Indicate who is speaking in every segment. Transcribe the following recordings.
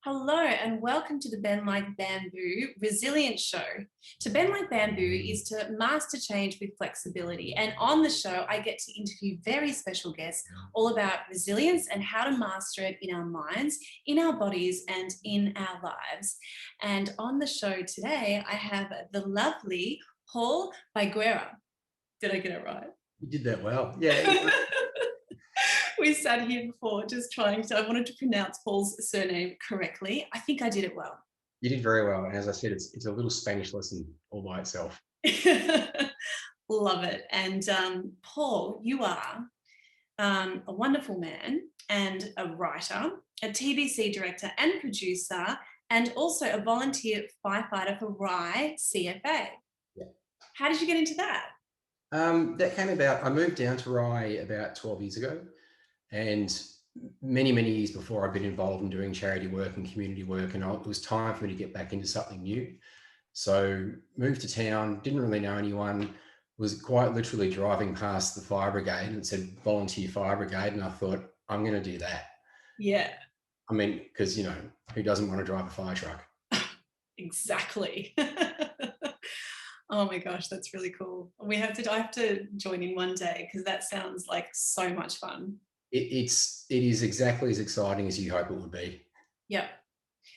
Speaker 1: Hello and welcome to the Bend Like Bamboo Resilience Show. To bend like bamboo is to master change with flexibility. And on the show, I get to interview very special guests all about resilience and how to master it in our minds, in our bodies, and in our lives. And on the show today, I have the lovely Paul Biguera. Did I get it right?
Speaker 2: You did that well. Yeah.
Speaker 1: We sat here before just trying to, I wanted to pronounce Paul's surname correctly. I think I did it well.
Speaker 2: You did very well. And as I said, it's a little Spanish lesson all by itself.
Speaker 1: Love it. And Paul, you are a wonderful man and a writer, a TVC director and producer, and also a volunteer firefighter for Rye CFA.
Speaker 2: Yeah.
Speaker 1: How did you get into that?
Speaker 2: That came about, I moved down to Rye about 12 years ago. And many, many years before, I'd been involved in doing charity work and community work. And it was time for me to get back into something new. So moved to town, didn't really know anyone, was quite literally driving past the fire brigade and it said volunteer fire brigade. And I thought, I'm going to do that.
Speaker 1: Yeah.
Speaker 2: I mean, because, who doesn't want to drive a fire truck?
Speaker 1: Exactly. Oh my gosh, that's really cool. I have to join in one day because that sounds like so much fun.
Speaker 2: It is exactly as exciting as you hope it would be.
Speaker 1: Yeah.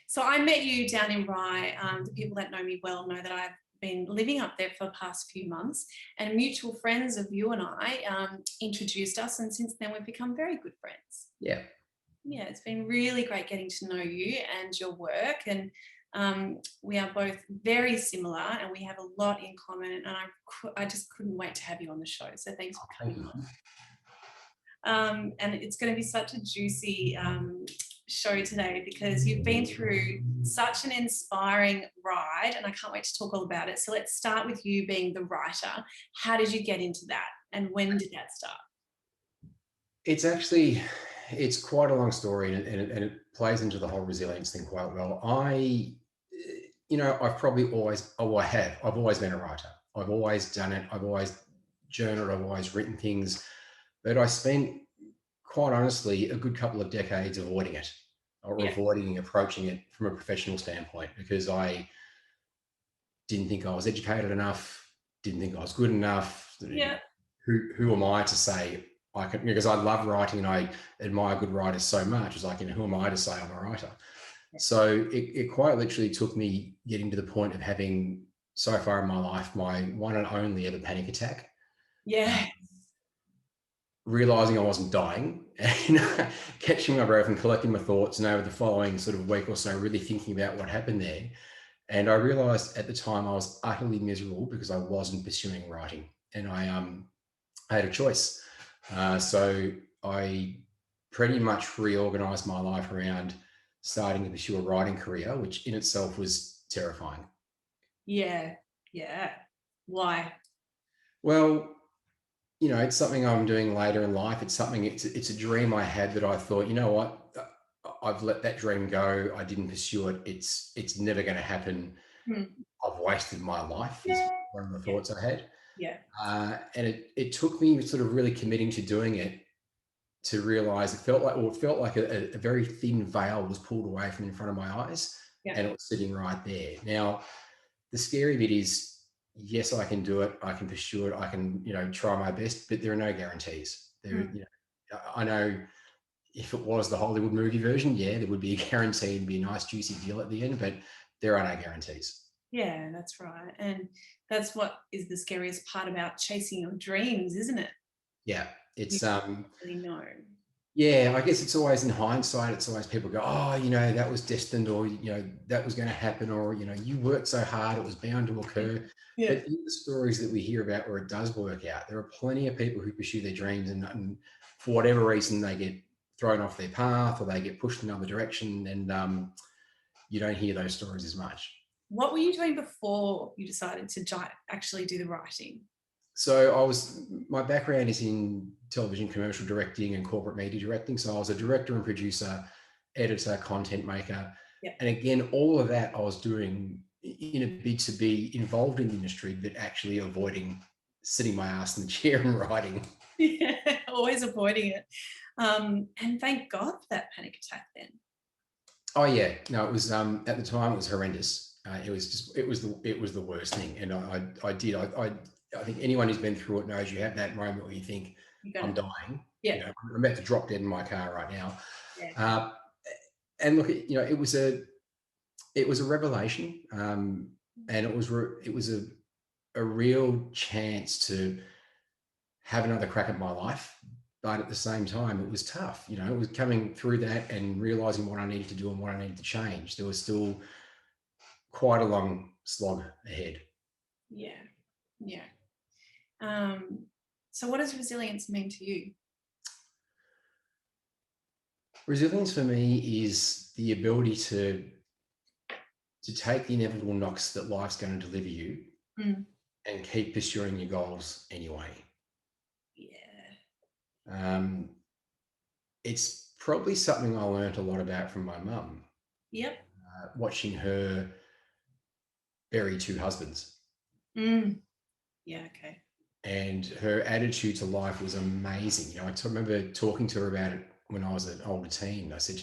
Speaker 1: So I met you down in Rye. The people that know me well know that I've been living up there for the past few months, and mutual friends of you and I introduced us, and since then we've become very good friends.
Speaker 2: Yeah.
Speaker 1: Yeah, it's been really great getting to know you and your work, and we are both very similar and we have a lot in common, and I just couldn't wait to have you on the show. So thanks for coming on. And it's going to be such a juicy show today because you've been through such an inspiring ride and I can't wait to talk all about it. So let's start with you being the writer. How did you get into that and when did that start?
Speaker 2: It's quite a long story and it plays into the whole resilience thing quite well. I've probably always been a writer. I've always done it. I've always journaled. I've always written things, but I spent, quite honestly, a good couple of decades avoiding it or avoiding approaching it from a professional standpoint because I didn't think I was educated enough, didn't think I was good enough.
Speaker 1: Yeah.
Speaker 2: Who am I to say I can, because I love writing and I admire good writers so much. It's like, who am I to say I'm a writer? So it quite literally took me getting to the point of having, so far in my life, my one and only ever panic attack.
Speaker 1: Yeah.
Speaker 2: Realizing I wasn't dying and catching my breath and collecting my thoughts, and over the following sort of week or so, really thinking about what happened there. And I realized at the time I was utterly miserable because I wasn't pursuing writing, and I had a choice. So I pretty much reorganized my life around starting to pursue a writing career, which in itself was terrifying.
Speaker 1: Yeah. Yeah. Why?
Speaker 2: Well, it's something I'm doing later in life. It's a dream I had that I thought, you know what, I've let that dream go. I didn't pursue it. It's never going to happen. I've wasted my life is one of the thoughts I had.
Speaker 1: Yeah.
Speaker 2: And it took me sort of really committing to doing it to realize it felt like a very thin veil was pulled away from in front of my eyes, and it was sitting right there. Now, the scary bit is, yes, I can do it. I can pursue it. I can, try my best, but there are no guarantees. I know if it was the Hollywood movie version, there would be a guarantee and be a nice juicy deal at the end, but there are no guarantees.
Speaker 1: Yeah, that's right. And that's what is the scariest part about chasing your dreams, isn't it?
Speaker 2: Yeah. It's,
Speaker 1: you don't really know.
Speaker 2: Yeah, I guess it's always in hindsight. It's always people go, oh, that was destined, or, that was going to happen, or, you worked so hard, it was bound to occur.
Speaker 1: Yeah.
Speaker 2: But in the stories that we hear about where it does work out, there are plenty of people who pursue their dreams and for whatever reason, they get thrown off their path or they get pushed in another direction, and you don't hear those stories as much.
Speaker 1: What were you doing before you decided to actually do the writing?
Speaker 2: So my background is in television commercial directing and corporate media directing. So I was a director and producer, editor, content maker.
Speaker 1: Yeah.
Speaker 2: And again, all of that I was doing in a bid to be involved in the industry, but actually avoiding sitting my ass in the chair and writing.
Speaker 1: Yeah, always avoiding it. And thank God for that panic attack then.
Speaker 2: Oh yeah, no, it was at the time it was horrendous. It was the worst thing, and I think anyone who's been through it knows you have that moment where you think I'm dying.
Speaker 1: Yeah.
Speaker 2: You know, I'm about to drop dead in my car right now.
Speaker 1: Yeah.
Speaker 2: And look, you know, it was a revelation, and it was a real chance to have another crack at my life. But at the same time, it was tough. You know, it was coming through that and realizing what I needed to do and what I needed to change. There was still quite a long slog ahead.
Speaker 1: Yeah. Yeah. So what does resilience mean to you?
Speaker 2: Resilience for me is the ability to take the inevitable knocks that life's going to deliver you and keep pursuing your goals anyway.
Speaker 1: Yeah.
Speaker 2: It's probably something I learned a lot about from my mum.
Speaker 1: Yep.
Speaker 2: Watching her bury two husbands.
Speaker 1: Yeah, okay.
Speaker 2: And her attitude to life was amazing. You know, I remember talking to her about it when I was an older teen. I said,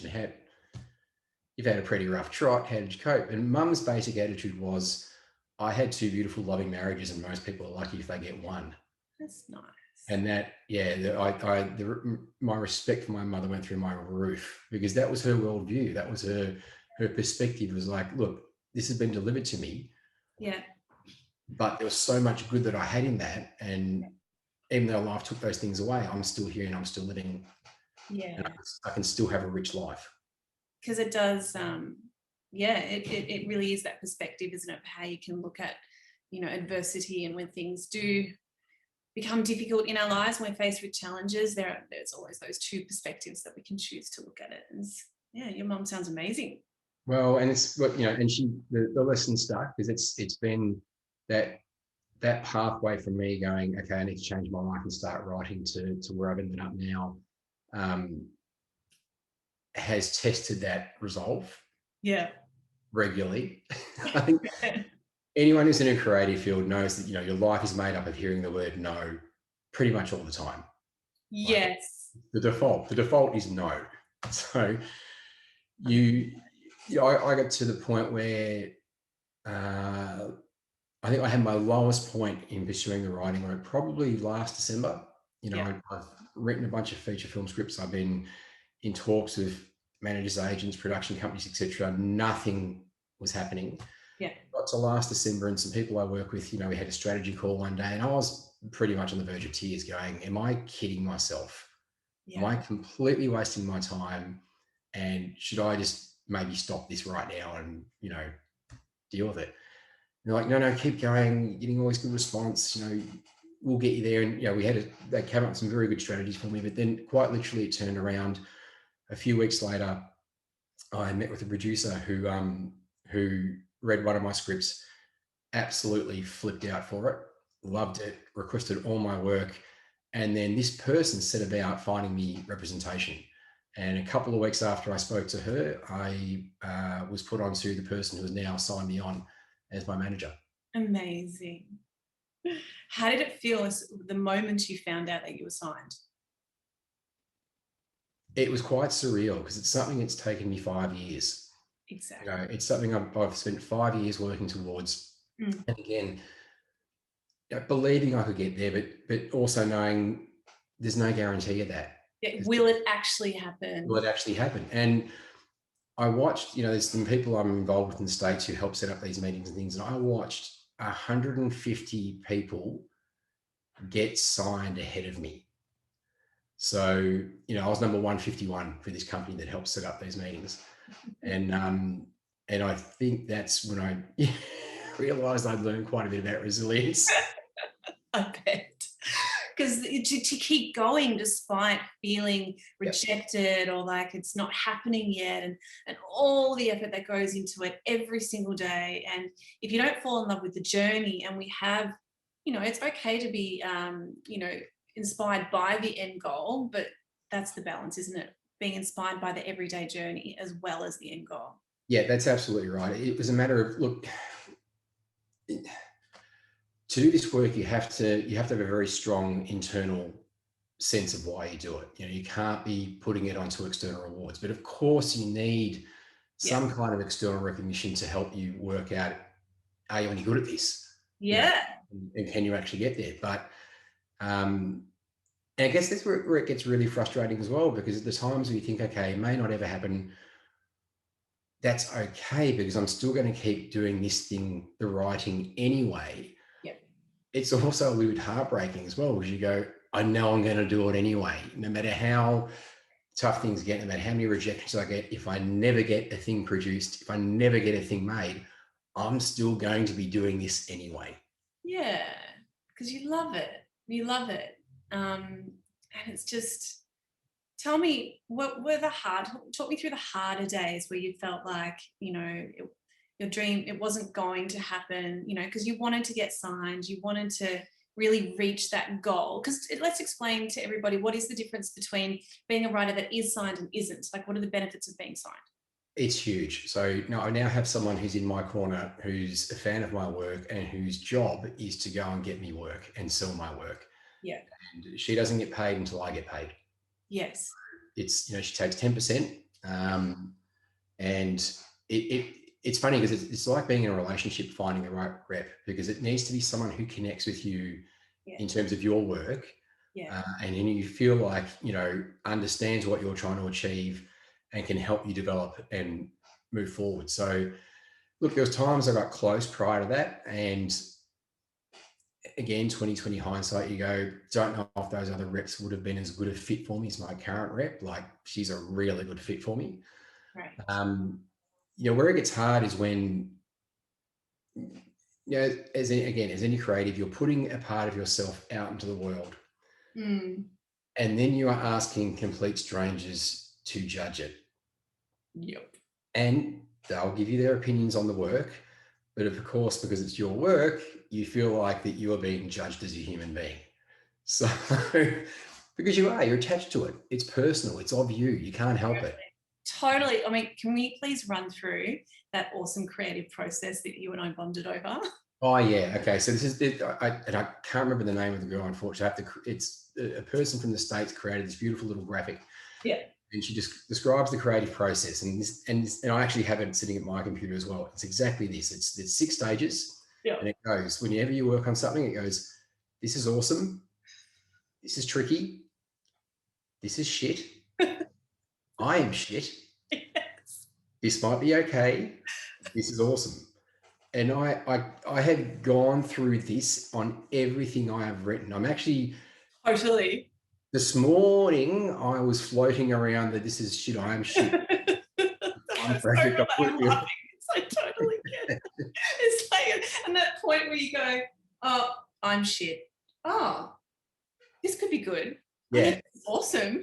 Speaker 2: you've had a pretty rough trot. How did you cope? And Mum's basic attitude was, I had two beautiful, loving marriages, and most people are lucky if they get one.
Speaker 1: That's nice.
Speaker 2: And that, my respect for my mother went through my roof, because that was her worldview. That was her perspective. Was like, look, this has been delivered to me.
Speaker 1: Yeah.
Speaker 2: But there was so much good that I had in that, and even though life took those things away, I'm still here and I'm still living.
Speaker 1: Yeah.
Speaker 2: And I can still have a rich life.
Speaker 1: Because it does, it really is that perspective, isn't it? How you can look at, you know, adversity, and when things do become difficult in our lives, when we're faced with challenges, there's always those two perspectives that we can choose to look at it. And yeah, your mum sounds amazing.
Speaker 2: Well, and it's what, you know, and the lesson stuck, because it's been that pathway from me going, okay, I need to change my life and start writing, to where I've ended up now, has tested that resolve.
Speaker 1: Yeah.
Speaker 2: Regularly. I think anyone who's in a creative field knows that, you know, your life is made up of hearing the word no pretty much all the time.
Speaker 1: Yes.
Speaker 2: Like, the default is no. So I got to the point where I think I had my lowest point in pursuing the writing work probably last December. You know, I've written a bunch of feature film scripts. I've been in talks with managers, agents, production companies, etc. Nothing was happening.
Speaker 1: Yeah.
Speaker 2: Got to last December, and some people I work with, you know, we had a strategy call one day, and I was pretty much on the verge of tears going, am I kidding myself? Yeah. Am I completely wasting my time? And should I just maybe stop this right now and, you know, deal with it? And they're like, no, keep going. Getting always good response. You know, we'll get you there. And, you know, they came up with some very good strategies for me, but then quite literally it turned around. A few weeks later, I met with a producer who read one of my scripts, absolutely flipped out for it, loved it, requested all my work. And then this person set about finding me representation. And a couple of weeks after I spoke to her, I was put on to the person who has now signed me on as my manager.
Speaker 1: Amazing. How did it feel the moment you found out that you were signed?
Speaker 2: It was quite surreal, because it's something that's taken me 5 years.
Speaker 1: Exactly.
Speaker 2: You know, it's something I've spent 5 years working towards. And again, you know, believing I could get there, but also knowing there's no guarantee of that.
Speaker 1: Yeah, will it actually happen?
Speaker 2: Will it actually happen? And I watched, you know, there's some people I'm involved with in the States who help set up these meetings and things, and I watched 150 people get signed ahead of me. So, you know, I was number 151 for this company that helps set up these meetings. And I think that's when I realized I'd learned quite a bit about resilience.
Speaker 1: I bet. Because to keep going despite feeling rejected, or like it's not happening yet, and all the effort that goes into it every single day. And if you don't fall in love with the journey, and we have, you know, it's okay to be, you know, inspired by the end goal, but that's the balance, isn't it? Being inspired by the everyday journey as well as the end goal.
Speaker 2: Yeah, that's absolutely right. It was a matter of, look, to do this work, you have to have a very strong internal sense of why you do it. You know, you can't be putting it onto external rewards, but of course you need some kind of external recognition to help you work out, are you any good at this?
Speaker 1: Yeah.
Speaker 2: And can you actually get there? But and I guess that's where it gets really frustrating as well, because at the times where you think, okay, it may not ever happen, that's okay, because I'm still going to keep doing this thing, the writing anyway.
Speaker 1: Yep.
Speaker 2: It's also a little bit heartbreaking as well, because you go, I know I'm going to do it anyway, no matter how tough things get, no matter how many rejections I get. If I never get a thing produced, if I never get a thing made, I'm still going to be doing this anyway.
Speaker 1: Yeah, because you love it. You love it. And it's just, tell me, what were talk me through the harder days where you felt like, your dream, it wasn't going to happen, because you wanted to get signed, you wanted to really reach that goal. Because let's explain to everybody, what is the difference between being a writer that is signed and isn't? Like, what are the benefits of being signed?
Speaker 2: It's huge. So now I now have someone who's in my corner, who's a fan of my work and whose job is to go and get me work and sell my work.
Speaker 1: Yeah.
Speaker 2: And she doesn't get paid until I get paid.
Speaker 1: Yes.
Speaker 2: It's, she takes 10%. And it's funny because it's like being in a relationship, finding the right rep, because it needs to be someone who connects with you in terms of your work. And then you feel like, understands what you're trying to achieve and can help you develop and move forward. So look, there was times I got close prior to that. And again, 2020 hindsight, you go, don't know if those other reps would have been as good a fit for me as my current rep. Like, she's a really good fit for me.
Speaker 1: Right.
Speaker 2: Where it gets hard is when, as any creative, you're putting a part of yourself out into the world. And then you are asking complete strangers to judge it.
Speaker 1: Yep.
Speaker 2: And they'll give you their opinions on the work. But of course, because it's your work, you feel like that you are being judged as a human being. So, because you're attached to it. It's personal. It's of you. You can't help it.
Speaker 1: Totally. I mean, can we please run through that awesome creative process that you and I bonded over?
Speaker 2: Oh, yeah. Okay. So this is it. I can't remember the name of the girl, unfortunately. It's a person from the States created this beautiful little graphic.
Speaker 1: Yeah.
Speaker 2: And she just describes the creative process. And I actually have it sitting at my computer as well. It's exactly this. It's 6 stages.
Speaker 1: Yeah.
Speaker 2: And it goes, whenever you work on something, it goes, this is awesome. This is tricky. This is shit. I am shit.
Speaker 1: Yes.
Speaker 2: This might be okay. This is awesome. And I have gone through this on everything I have written. I'm actually
Speaker 1: totally.
Speaker 2: This morning I was floating around that this is shit. I am shit. I'm perfect.
Speaker 1: I'm laughing. I totally get it. It's like, and that point where you go, oh, I'm shit. Oh, this could be good.
Speaker 2: Yeah.
Speaker 1: It's awesome.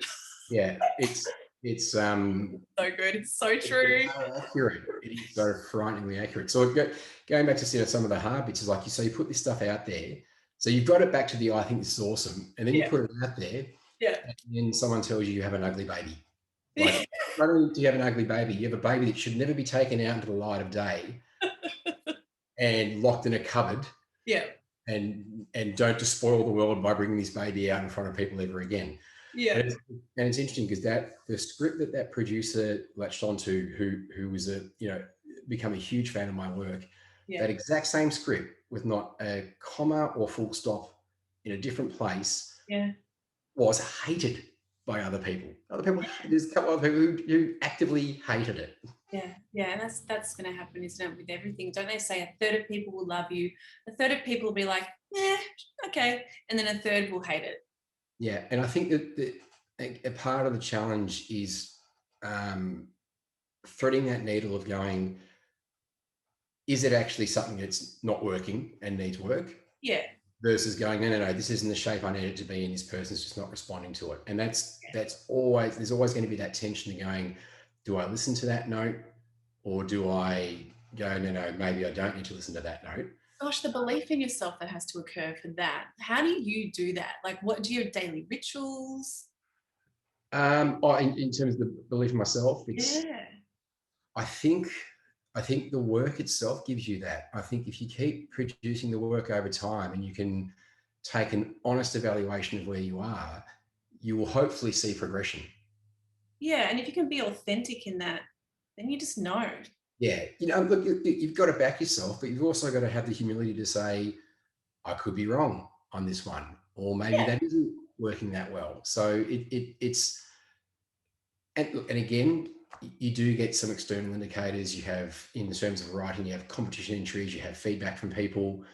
Speaker 2: Yeah. It's
Speaker 1: so good. It's so true.
Speaker 2: Accurate. It is so frighteningly accurate. So going back to some of the hard bits is like, so you put this stuff out there. So you've got it back to the, I think this is awesome. And then you put it out there.
Speaker 1: Yeah.
Speaker 2: And then someone tells you have an ugly baby. Like, not only do you have an ugly baby, you have a baby that should never be taken out into the light of day and locked in a cupboard.
Speaker 1: Yeah.
Speaker 2: And don't despoil the world by bringing this baby out in front of people ever again.
Speaker 1: Yeah.
Speaker 2: And it's interesting because the script that producer latched onto, who was become a huge fan of my work, that exact same script with not a comma or full stop in a different place, was hated by other people. There's a couple of people who actively hated it.
Speaker 1: Yeah, and that's going to happen, isn't it, with everything? Don't they say a third of people will love you, a third of people will be like, okay, and then a third will hate it.
Speaker 2: Yeah, and I think that a part of the challenge is threading that needle of going, is it actually something that's not working and needs work?
Speaker 1: Yeah.
Speaker 2: Versus going, no, this isn't the shape I need it to be, and this person's just not responding to it. And there's always going to be that tension of going, do I listen to that note, or do I go, no, maybe I don't need to listen to that note?
Speaker 1: Gosh, the belief in yourself that has to occur for that. How do you do that? Like, what do your daily rituals?
Speaker 2: In terms of the belief in myself, I think the work itself gives you that. I think if you keep producing the work over time and you can take an honest evaluation of where you are, you will hopefully see progression.
Speaker 1: Yeah, and if you can be authentic in that, then you just know.
Speaker 2: Yeah, you know, look, you've got to back yourself, but you've also got to have the humility to say, I could be wrong on this one, or maybe
Speaker 1: Yeah.
Speaker 2: that isn't working that well. So it's, and look, and again, you do get some external indicators. You have, in terms of writing, you have competition entries, you have feedback from people,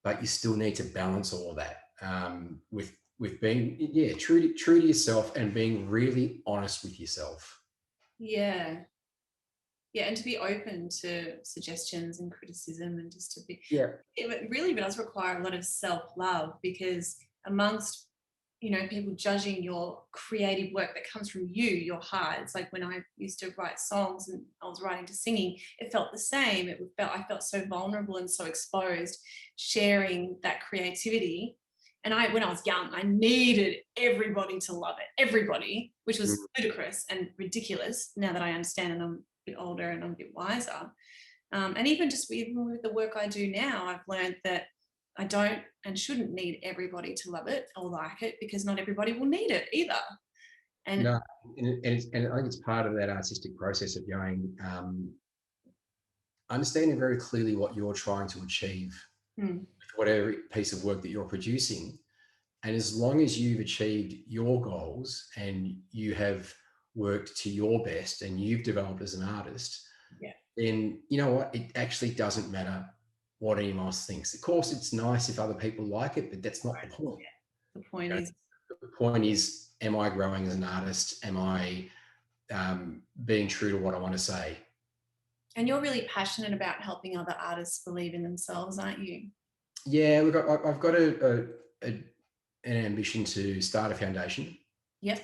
Speaker 2: but you still need to balance all of that with being, yeah, true to yourself and being really honest with yourself.
Speaker 1: Yeah. Yeah, and to be open to suggestions and criticism, and just to be,
Speaker 2: Yeah.
Speaker 1: it really does require a lot of self-love, because amongst, you know, people judging your creative work that comes from you, your heart. It's like when I used to write songs and I was writing to singing, it felt the same. I felt so vulnerable and so exposed sharing that creativity. And when I was young, I needed everybody to love it, everybody, which was ludicrous and ridiculous now that I understand and I'm a bit older and I'm a bit wiser. And even with the work I do now, I've learned that I don't and shouldn't need everybody to love it or like it, because not everybody will need it either. And
Speaker 2: no, and I think it's part of that artistic process of going, understanding very clearly what you're trying to achieve with whatever piece of work that you're producing. And as long as you've achieved your goals and you have worked to your best and you've developed as an artist, then you know what? It actually doesn't matter what anyone else thinks. Of course, it's nice if other people like it, but that's not the point.
Speaker 1: The point is,
Speaker 2: the point is, am I growing as an artist? Am I being true to what I want to say?
Speaker 1: And you're really passionate about helping other artists believe in themselves, aren't you?
Speaker 2: Yeah, look, I've got an ambition to start a foundation.
Speaker 1: Yep.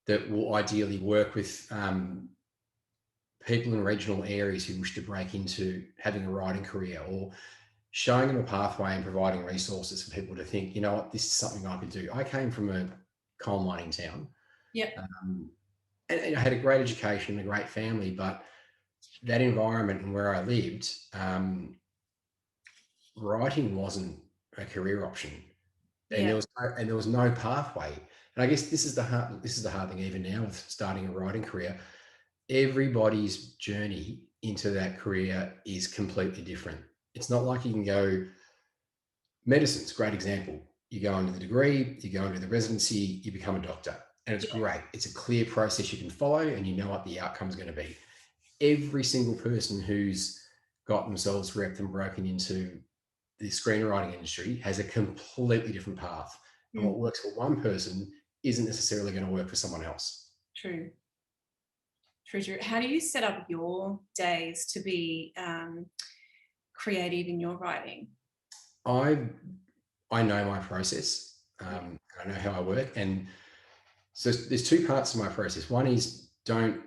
Speaker 2: That will ideally work with people in regional areas who wish to break into having a writing career, or showing them a pathway and providing resources for people to think, you know what, this is something I could do. I came from a coal mining town.
Speaker 1: Yep.
Speaker 2: And I had a great education and a great family, but that environment and where I lived, writing wasn't a career option. And there was no pathway. And I guess this is the hard thing even now with starting a writing career. Everybody's journey into that career is completely different. It's not like you can go, medicine's a great example. You go into the degree, you go into the residency, you become a doctor, and it's great. It's a clear process you can follow and you know what the outcome is going to be. Every single person who's got themselves repped and broken into the screenwriting industry has a completely different path. And what works for one person isn't necessarily going to work for someone else.
Speaker 1: True. How do you set up your days to be creative in your writing?
Speaker 2: I know my process. I know how I work. And so there's two parts to my process. One is, don't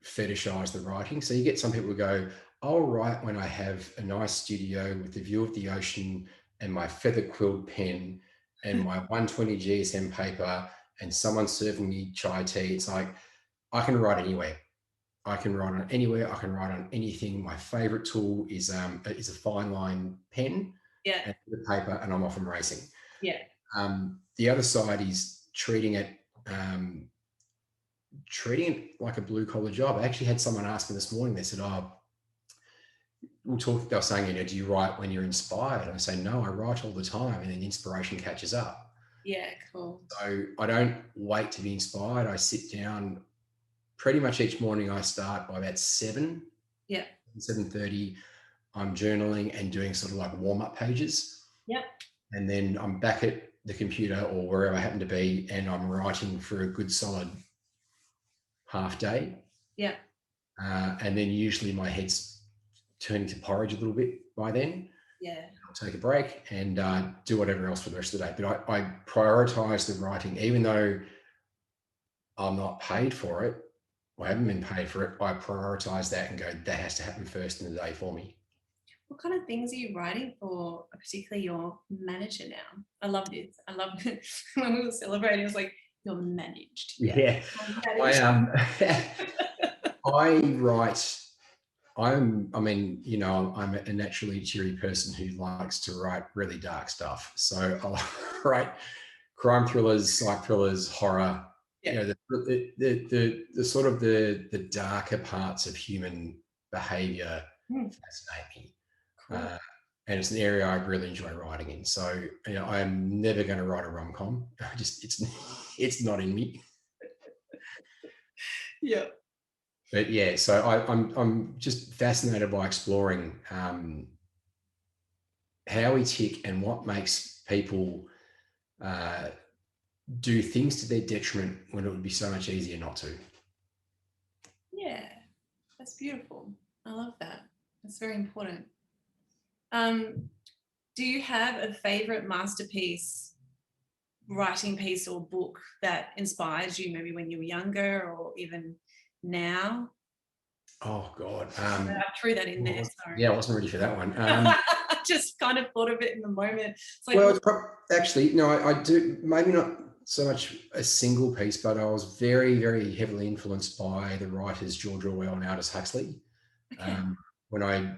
Speaker 2: fetishize the writing. So you get some people who go, I'll write when I have a nice studio with the view of the ocean and my feather quilled pen and my 120 GSM paper and someone serving me chai tea. It's like, I can write anywhere. I can write on anywhere. I can write on anything. My favorite tool is a fine line pen and the paper, and I'm off and racing.
Speaker 1: Yeah.
Speaker 2: The other side is treating it like a blue collar job. I actually had someone ask me this morning. They said, they were saying, you know, do you write when you're inspired? And I say, no, I write all the time, and then inspiration catches up.
Speaker 1: Yeah, cool.
Speaker 2: So I don't wait to be inspired. I sit down pretty much each morning. I start by about 7:30. I'm journaling and doing sort of like warm-up pages.
Speaker 1: Yep.
Speaker 2: And then I'm back at the computer or wherever I happen to be, and I'm writing for a good solid half day.
Speaker 1: Yeah.
Speaker 2: And then usually my head's turning to porridge a little bit by then.
Speaker 1: Yeah.
Speaker 2: I'll take a break and do whatever else for the rest of the day. But I prioritize the writing, even though I'm not paid for it. I haven't been paid for it. I prioritize that and go, that has to happen first in the day for me.
Speaker 1: What kind of things are you writing for, particularly your manager now? I love this. I love when we were celebrating, it was like, you're managed.
Speaker 2: Yeah. I write, I'm a naturally cheery person who likes to write really dark stuff. So I'll write crime thrillers, psych thrillers, horror. you know, the sort of the darker parts of human behavior fascinate me.
Speaker 1: Cool.
Speaker 2: And it's an area I really enjoy writing in. So, you know, I'm never going to write a rom-com. It's not in me.
Speaker 1: Yeah.
Speaker 2: But yeah, so I'm just fascinated by exploring how we tick and what makes people do things to their detriment when it would be so much easier not to.
Speaker 1: Yeah, that's beautiful. I love that. That's very important. Do you have a favorite masterpiece, writing piece or book that inspires you, maybe when you were younger or even now?
Speaker 2: Oh God.
Speaker 1: I threw that in there, sorry.
Speaker 2: Yeah, I wasn't ready for that one.
Speaker 1: I just kind of thought of it in the moment. It's like,
Speaker 2: well, actually, no, I do, maybe not so much a single piece, but I was very, very heavily influenced by the writers George Orwell and Aldous Huxley.
Speaker 1: okay.
Speaker 2: When I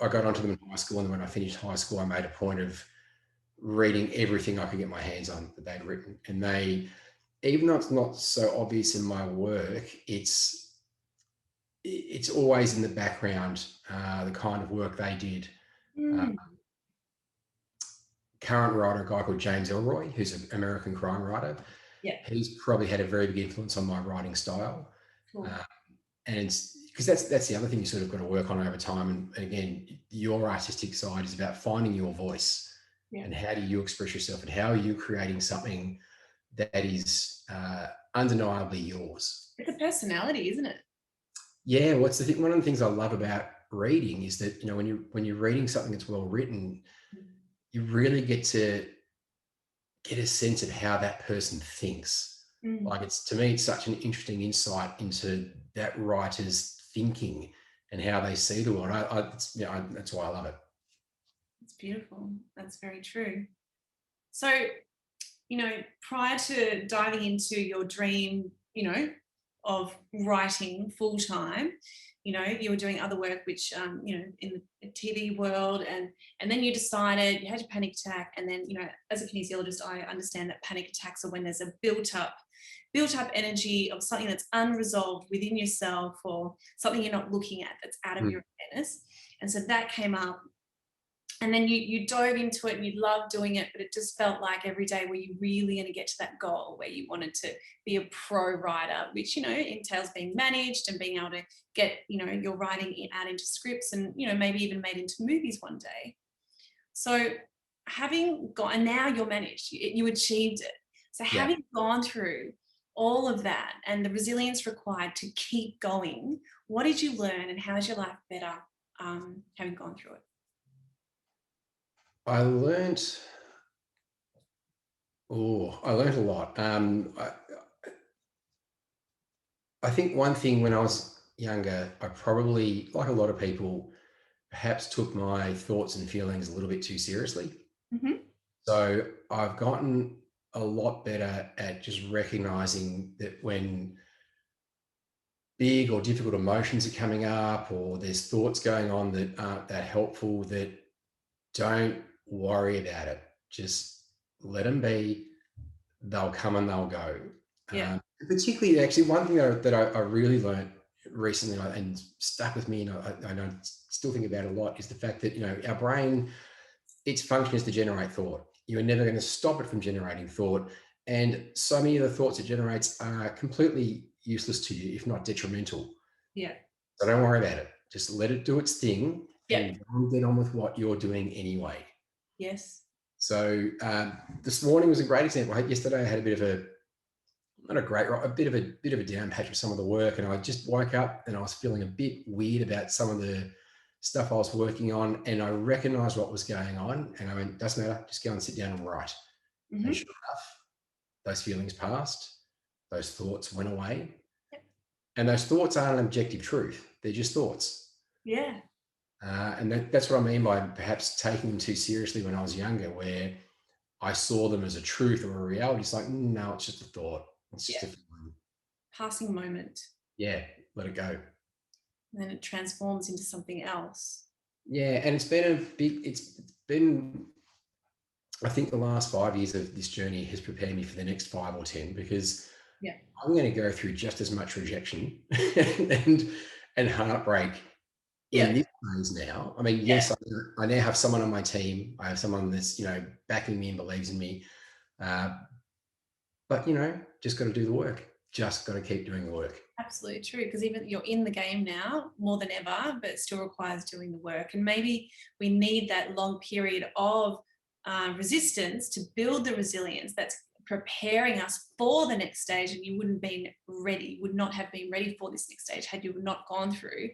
Speaker 2: got onto them in high school, and then when I finished high school, I made a point of reading everything I could get my hands on that they'd written. And they, even though it's not so obvious in my work, it's always in the background, the kind of work they did. Current writer, a guy called James Ellroy, who's an American crime writer.
Speaker 1: Yeah.
Speaker 2: He's probably had a very big influence on my writing style.
Speaker 1: Cool.
Speaker 2: And it's because that's the other thing you sort of got to work on over time. And again, your artistic side is about finding your voice. Yeah. And how do you express yourself, and how are you creating something that is undeniably yours?
Speaker 1: It's a personality, isn't it?
Speaker 2: Yeah, what's the thing? One of the things I love about reading is that, you know, when you're reading something that's well written, you really get to get a sense of how that person thinks. Like, to me, it's such an interesting insight into that writer's thinking and how they see the world. That's why I love it.
Speaker 1: It's beautiful. That's very true. So, you know, prior to diving into your dream, you know, of writing full time, you know, you were doing other work, which, you know, in the TV world, and then you decided you had your panic attack. And then, you know, as a kinesiologist, I understand that panic attacks are when there's a built up energy of something that's unresolved within yourself, or something you're not looking at that's out of your awareness. And so that came up. And then you dove into it and you loved doing it, but it just felt like every day, were you really going to get to that goal where you wanted to be a pro writer, which, you know, entails being managed and being able to get, you know, your writing out into scripts and, you know, maybe even made into movies one day. So having gone, and now you're managed, you achieved it. So having gone through all of that and the resilience required to keep going, what did you learn, and how is your life better having gone through it?
Speaker 2: I learned a lot. I think one thing, when I was younger, I probably, like a lot of people, perhaps took my thoughts and feelings a little bit too seriously. So I've gotten a lot better at just recognizing that when big or difficult emotions are coming up, or there's thoughts going on that aren't that helpful, that don't worry about it. Just let them be. They'll come and they'll go.
Speaker 1: Yeah.
Speaker 2: Particularly, actually, one thing that I really learned recently and stuck with me, and I still think about it a lot, is the fact that, you know, our brain, its function is to generate thought. You are never going to stop it from generating thought. And so many of the thoughts it generates are completely useless to you, if not detrimental.
Speaker 1: Yeah.
Speaker 2: So don't worry about it. Just let it do its thing and get on with what you're doing anyway.
Speaker 1: Yes.
Speaker 2: So this morning was a great example. Yesterday I had a bit of a down patch with some of the work, and I just woke up and I was feeling a bit weird about some of the stuff I was working on, and I recognized what was going on, and I went, doesn't matter, just go and sit down and write. And sure enough, those feelings passed, those thoughts went away. And those thoughts aren't an objective truth. They're just thoughts.
Speaker 1: Yeah.
Speaker 2: And that's what I mean by perhaps taking them too seriously when I was younger, where I saw them as a truth or a reality. It's like, no, it's just a thought. It's just a feeling.
Speaker 1: Passing moment.
Speaker 2: Yeah, let it go.
Speaker 1: And then it transforms into something else.
Speaker 2: Yeah, and it's been, I think the last 5 years of this journey has prepared me for the next 5 or 10, because
Speaker 1: Yeah.
Speaker 2: I'm going to go through just as much rejection and heartbreak in this phase now. I mean, yes, I now have someone on my team. I have someone that's, backing me and believes in me. But, just got to do the work. Just got to keep doing the work.
Speaker 1: Absolutely true, because even you're in the game now more than ever, but it still requires doing the work. And maybe we need that long period of resistance to build the resilience that's preparing us for the next stage. And you would not have been ready for this next stage had you not gone through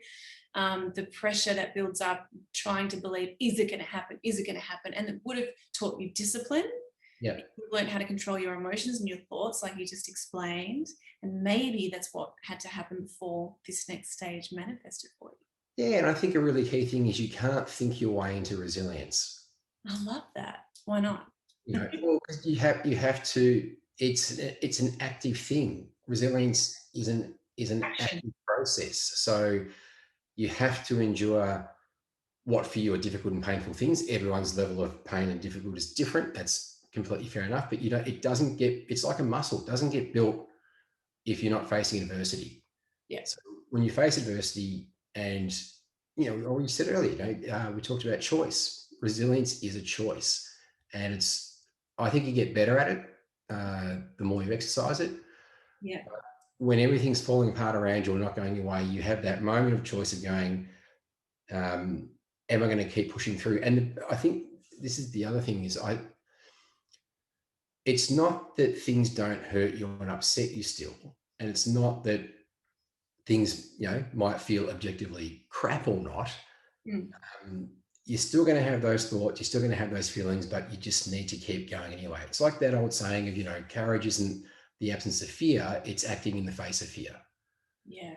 Speaker 1: the pressure that builds up, trying to believe, is it going to happen? Is it going to happen? And it would have taught you discipline.
Speaker 2: Yeah.
Speaker 1: You learned how to control your emotions and your thoughts, like you just explained. And maybe that's what had to happen before this next stage manifested for you.
Speaker 2: Yeah, and I think a really key thing is you can't think your way into resilience.
Speaker 1: I love that. Why not?
Speaker 2: Well, because you have to. It's an active thing. Resilience is an active process. So you have to endure what for you are difficult and painful things. Everyone's level of pain and difficulty is different. That's completely fair enough. But it doesn't get. It's like a muscle. It doesn't get built if you're not facing adversity.
Speaker 1: Yeah.
Speaker 2: So when you face adversity, and we already said earlier, we talked about choice. Resilience is a choice, and I think you get better at it the more you exercise it.
Speaker 1: Yeah.
Speaker 2: But when everything's falling apart around you or not going your way, you have that moment of choice of going, am I going to keep pushing through? And I think this is the other thing is it's not that things don't hurt you and upset you still. And it's not that things, might feel objectively crap or not. You're still going to have those thoughts, you're still going to have those feelings, but you just need to keep going anyway. It's like that old saying of, courage isn't the absence of fear, it's acting in the face of fear.
Speaker 1: Yeah.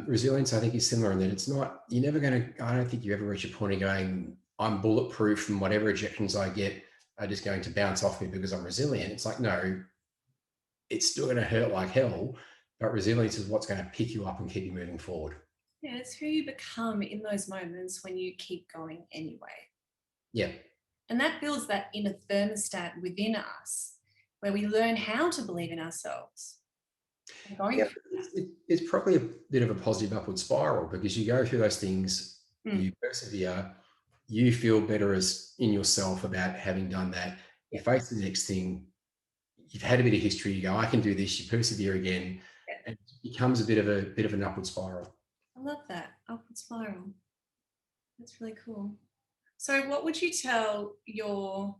Speaker 2: Resilience, I think, is similar in that it's not, you're never going to, I don't think you ever reach a point of going, I'm bulletproof and whatever rejections I get are just going to bounce off me because I'm resilient. It's like, no, it's still going to hurt like hell, but resilience is what's going to pick you up and keep you moving forward.
Speaker 1: Yeah, it's who you become in those moments when you keep going anyway.
Speaker 2: Yeah.
Speaker 1: And that builds that inner thermostat within us where we learn how to believe in ourselves.
Speaker 2: It's probably a bit of a positive upward spiral because you go through those things, you persevere, you feel better as in yourself about having done that. You face the next thing, you've had a bit of history, you go, I can do this, you persevere again, and it becomes a bit of an upward spiral.
Speaker 1: I love that, upward spiral. That's really cool. So what would you tell your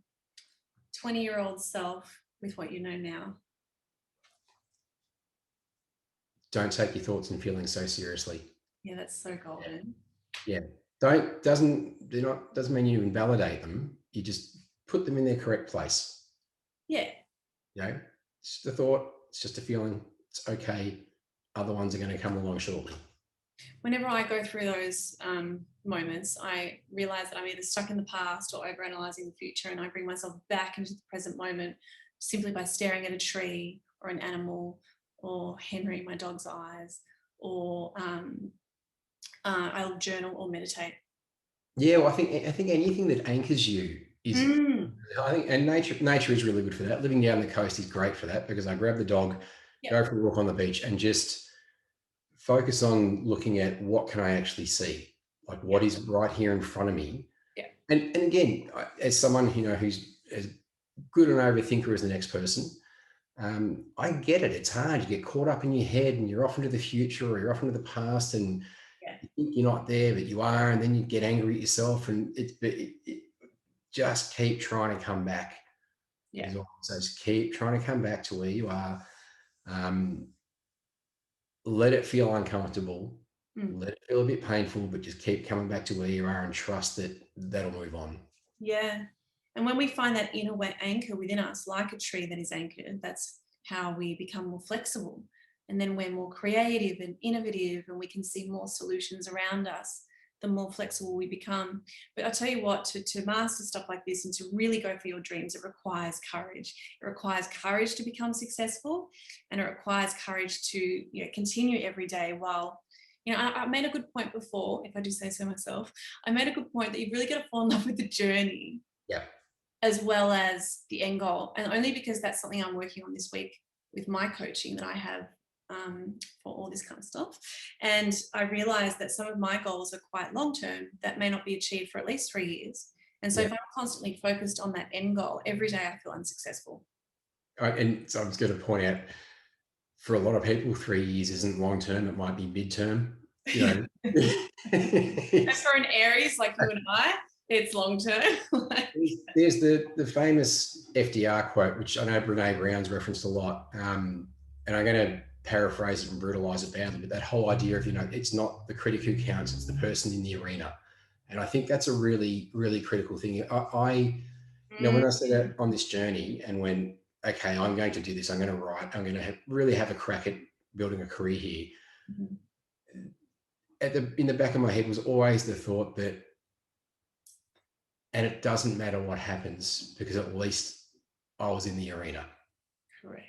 Speaker 1: 20-year-old self with what you know now?
Speaker 2: Don't take your thoughts and feelings so seriously.
Speaker 1: Yeah, that's so golden.
Speaker 2: Yeah. Doesn't mean you invalidate them. You just put them in their correct place.
Speaker 1: Yeah.
Speaker 2: It's just a thought, it's just a feeling, it's okay. Other ones are going to come along shortly. Whenever
Speaker 1: I go through those moments, I realize that I'm either stuck in the past or overanalyzing the future, and I bring myself back into the present moment simply by staring at a tree or an animal or Henry, my dog's eyes, or I'll journal or meditate.
Speaker 2: Yeah, well, I think anything that anchors you is, I think, and nature is really good for that. Living down the coast is great for that because I grab the dog, go for a walk on the beach, and just focus on looking at what can I actually see, like what is right here in front of me.
Speaker 1: Yeah.
Speaker 2: And again, as someone who's as good an overthinker as the next person, I get it. It's hard. You get caught up in your head and you're off into the future or you're off into the past and you think you're not there, but you are. And then you get angry at yourself and it just keep trying to come back.
Speaker 1: Yeah.
Speaker 2: So just keep trying to come back to where you are. Let it feel uncomfortable. Let it feel a bit painful, but just keep coming back to where you are and trust that that'll move on. Yeah.
Speaker 1: And when we find that inner anchor within us, like a tree that is anchored, that's how we become more flexible. And then we're more creative and innovative and we can see more solutions around us, the more flexible we become. But I'll tell you what, to master stuff like this and to really go for your dreams, it requires courage. It requires courage to become successful, and it requires courage to continue every day while, I made a good point before, if I do say so myself, I made a good point that you've really got to fall in love with the journey.
Speaker 2: Yeah.
Speaker 1: As well as the end goal. And only because that's something I'm working on this week with my coaching that I have for all this kind of stuff. And I realized that some of my goals are quite long-term that may not be achieved for at least 3 years. And so if I'm constantly focused on that end goal, every day I feel unsuccessful.
Speaker 2: And so I was going to point out, for a lot of people, 3 years isn't long-term. It might be mid-term, you know.
Speaker 1: And for an Aries like you and I, it's long-term.
Speaker 2: There's the famous FDR quote, which I know Brene Brown's referenced a lot. And I'm going to paraphrase it and brutalize it badly, but that whole idea of, it's not the critic who counts, it's the person in the arena. And I think that's a really, really critical thing. When I set out on this journey and when, okay, I'm going to do this, I'm going to write, I'm going to really have a crack at building a career here. In the back of my head was always the thought that, and it doesn't matter what happens because at least I was in the arena.
Speaker 1: Correct.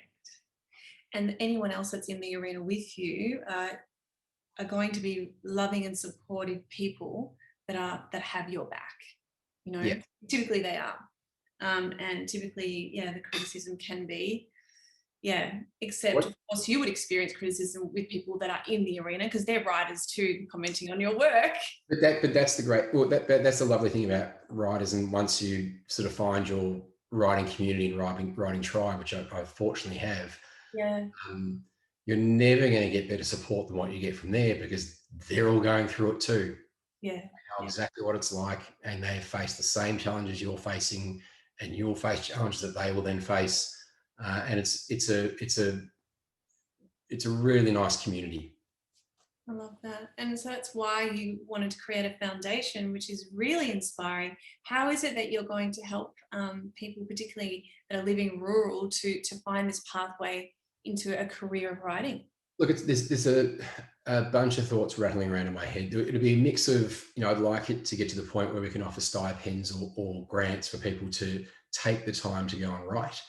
Speaker 1: And anyone else that's in the arena with you are going to be loving and supportive people that have your back. Typically they are. And typically, the criticism can be, except of course you would experience criticism with people that are in the arena because they're writers too, commenting on your work.
Speaker 2: But that's that's the lovely thing about writers. And once you sort of find your writing community and writing tribe, which I fortunately have, you're never going to get better support than what you get from there because they're all going through it too. They know exactly what it's like, and they face the same challenges you're facing, and you'll face challenges that they will then face. And it's a really nice community.
Speaker 1: I love that. And so that's why you wanted to create a foundation, which is really inspiring. How is it that you're going to help people, particularly that are living rural, to find this pathway into a career of writing?
Speaker 2: Look, there's a bunch of thoughts rattling around in my head. It'll be a mix of, I'd like it to get to the point where we can offer stipends or grants for people to take the time to go and write,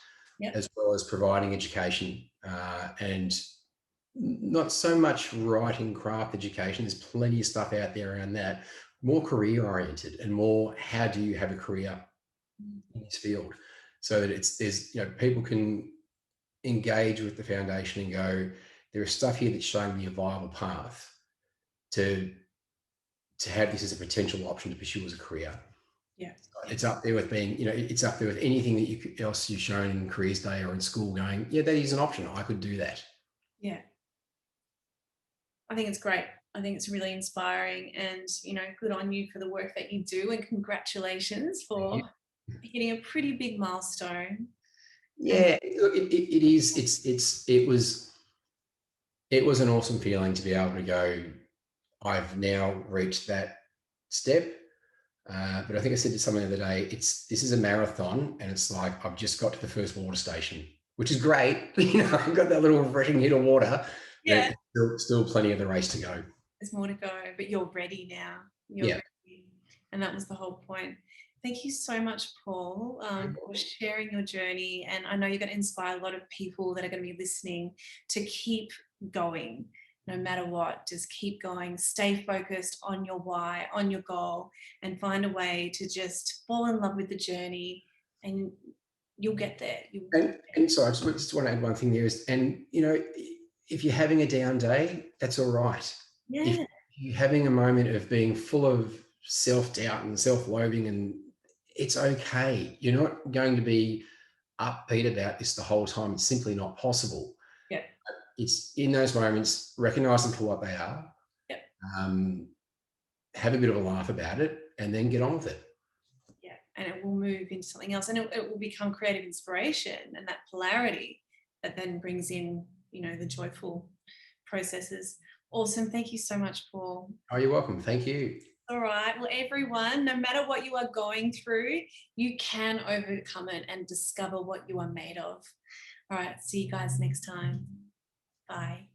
Speaker 2: as well as providing education and not so much writing craft education. There's plenty of stuff out there around that, more career oriented and more how do you have a career in this field, so that people can engage with the foundation and go, there is stuff here that's showing me a viable path to have this as a potential option to pursue as a career. It's up there with being, it's up there with anything that else you've shown in Careers Day or in school going, that is an option. I could do that.
Speaker 1: I think it's great. I think it's really inspiring, and, good on you for the work that you do, and congratulations for hitting a pretty big milestone.
Speaker 2: It is. It was an awesome feeling to be able to go, I've now reached that step. But I think I said to someone the other day, this is a marathon, and it's like, I've just got to the first water station, which is great. I've got that little refreshing hit of water.
Speaker 1: Yeah.
Speaker 2: Still plenty of the race to go.
Speaker 1: There's more to go, but you're ready now. You're ready. And that was the whole point. Thank you so much, Paul, for sharing your journey. And I know you're going to inspire a lot of people that are going to be listening to keep going, no matter what. Just keep going, stay focused on your why, on your goal, and find a way to just fall in love with the journey, and you'll get there.
Speaker 2: And so I just want to add one thing there is, and, if you're having a down day, that's all right. If you're having a moment of being full of self-doubt and self-loathing, and it's okay. You're not going to be upbeat about this the whole time. It's simply not possible. It's in those moments, recognize them for what they are, have a bit of a laugh about it, and then get on with it.
Speaker 1: And it will move into something else, and it will become creative inspiration, and that polarity that then brings in, the joyful processes. Awesome. Thank you so much, Paul.
Speaker 2: Oh, you're welcome. Thank you.
Speaker 1: All right. Well, everyone, no matter what you are going through, you can overcome it and discover what you are made of. All right. See you guys next time. Bye.